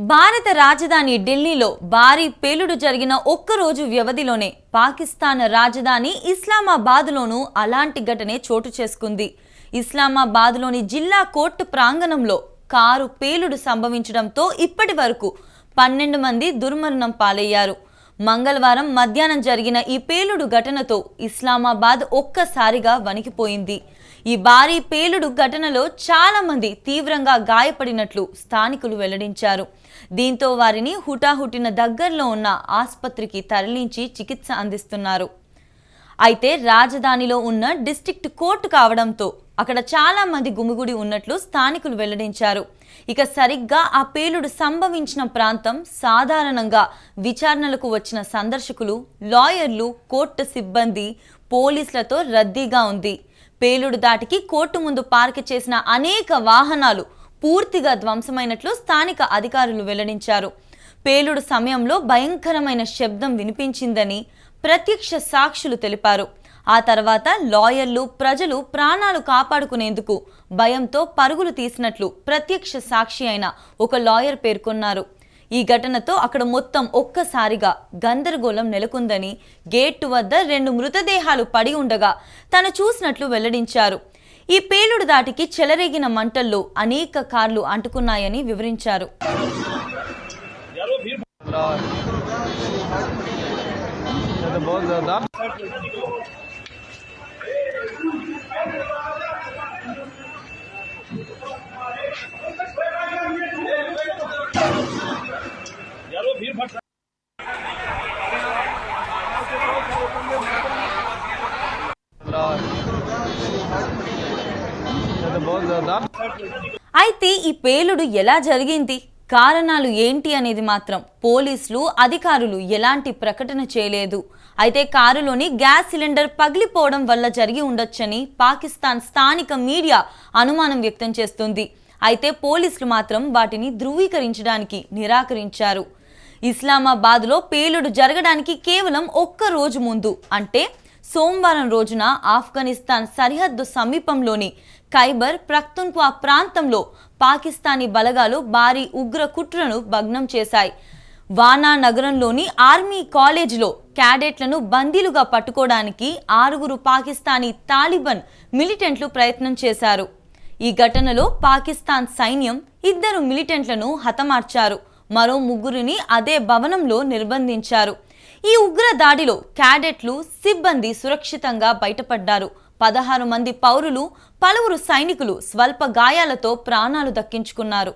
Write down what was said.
భారత రాజధాని ఢిల్లీలో భారీ పేలుడు జరిగిన ఒక్కరోజు వ్యవధిలోనే పాకిస్తాన్ రాజధాని ఇస్లామాబాద్లోనూ అలాంటి ఘటనే చోటు చేసుకుంది. ఇస్లామాబాద్లోని జిల్లా కోర్టు ప్రాంగణంలో కారు పేలుడు సంభవించడంతో ఇప్పటి వరకు 12 మంది దుర్మరణం పాలయ్యారు. మంగళవారం మధ్యాహ్నం జరిగిన ఈ పేలుడు ఘటనతో ఇస్లామాబాద్ ఒక్కసారిగా వణికిపోయింది. ఈ భారీ పేలుడు ఘటనలో చాలా మంది తీవ్రంగా గాయపడినట్లు స్థానికులు వెల్లడించారు. దీంతో వారిని హుటాహుటిన దగ్గరలో ఉన్న ఆసుపత్రికి తరలించి చికిత్స అందిస్తున్నారు. అయితే రాజధానిలో ఉన్న డిస్ట్రిక్ట్ కోర్టు కావడంతో అక్కడ చాలా మంది గుమిగుడి ఉన్నట్లు స్థానికులు వెల్లడించారు. ఇక సరిగ్గా ఆ పేలుడు సంభవించిన ప్రాంతం సాధారణంగా విచారణలకు వచ్చిన సందర్శకులు, లాయర్లు, కోర్టు సిబ్బంది, పోలీసులతో రద్దీగా ఉంది. పేలుడు దాటికి కోర్టు ముందు పార్క్ చేసిన అనేక వాహనాలు పూర్తిగా ధ్వంసమైనట్లు స్థానిక అధికారులు వెల్లడించారు. పేలుడు సమయంలో భయంకరమైన శబ్దం వినిపించిందని ప్రత్యక్ష సాక్షులు తెలిపారు. ఆ తర్వాత లాయర్లు, ప్రజలు ప్రాణాలు కాపాడుకునేందుకు భయంతో పరుగులు తీసినట్లు ప్రత్యక్ష సాక్షి అయిన ఒక లాయర్ పేర్కొన్నారు. ఈ ఘటనతో అక్కడ మొత్తం ఒక్కసారిగా గందరగోళం నెలకొందని, గేటు వద్ద 2 మృతదేహాలు పడి ఉండగా తను చూసినట్లు వెల్లడించారు. ఈ పేలుడు దాటికి చెలరేగిన మంటల్లో అనేక కార్లు అంటుకున్నాయని వివరించారు. అయితే ఈ పేలుడు ఎలా జరిగింది, కారణాలు ఏంటి అనేది మాత్రం పోలీసులు, అధికారులు ఎలాంటి ప్రకటన చేయలేదు. అయితే కారులోని గ్యాస్ సిలిండర్ పగిలిపోవడం వల్ల జరిగి ఉండొచ్చని పాకిస్తాన్ స్థానిక మీడియా అనుమానం వ్యక్తం చేస్తుంది. అయితే పోలీసులు మాత్రం వాటిని ధృవీకరించడానికి నిరాకరించారు. ఇస్లామాబాద్లో పేలుడు జరగడానికి కేవలం ఒక్క రోజు ముందు అంటే సోమవారం రోజున ఆఫ్ఘనిస్తాన్ సరిహద్దు సమీపంలోని ఖైబర్ పఖ్తూన్ఖ్వా ప్రాంతంలో పాకిస్తానీ బలగాలు భారీ ఉగ్ర కుట్రను భగ్నం చేశాయి. వానా నగరంలోని ఆర్మీ కాలేజీలో క్యాడెట్లను బందీలుగా పట్టుకోవడానికి 6 పాకిస్తానీ తాలిబాన్ మిలిటెంట్లు ప్రయత్నం చేశారు. ఈ ఘటనలో పాకిస్తాన్ సైన్యం 2 మిలిటెంట్లను హతమార్చారు. మరో 3 అదే భవనంలో నిర్బంధించారు. ఈ ఉగ్ర దాడిలో క్యాడెట్లు, సిబ్బంది సురక్షితంగా బయటపడ్డారు. 16 మంది పౌరులు, పలువురు సైనికులు స్వల్ప గాయాలతో ప్రాణాలు దక్కించుకున్నారు.